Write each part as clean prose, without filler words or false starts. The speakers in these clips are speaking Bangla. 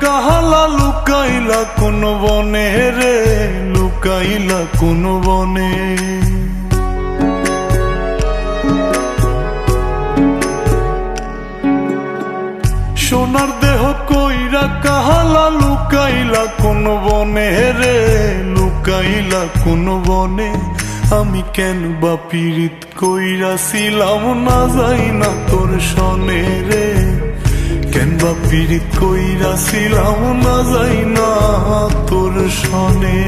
কাহালা লুকাইলা কোন বনে রে, লুকাইলা কোন বনে। সোনার দেহ কইরা কাহালা লুকাইলা কোন বনে রে, লুকাইলা কোন বনে। আমি কেন বা পীড়িত কইরাছিলাম না যাই না তোর সনে রে, কেন বা পীড়িত কইরাছিলাম না যাই না তোর সনে।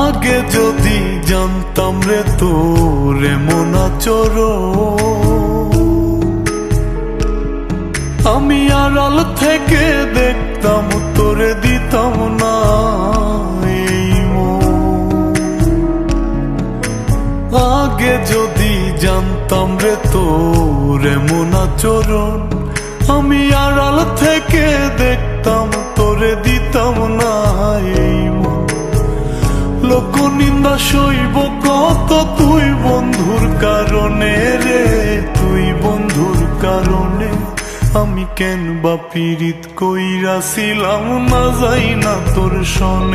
আগে যদি জানতাম রে তোর এমন আচরণ, আমি আড়াল থেকে দেখতাম তোরে দিতাম না এই মন। আগে যদি জানতাম রে তোর এমন আচরণ, আমি আড়াল থেকে দেখতাম তোরে দিতাম না এই মন। লোক নিন্দা সইব কত তুই বন্ধুর কারণে রে, তুই বন্ধুর কারণে। আমি কেন বা পীড়িত কইরাছিলাম না যাই না তোর সনে।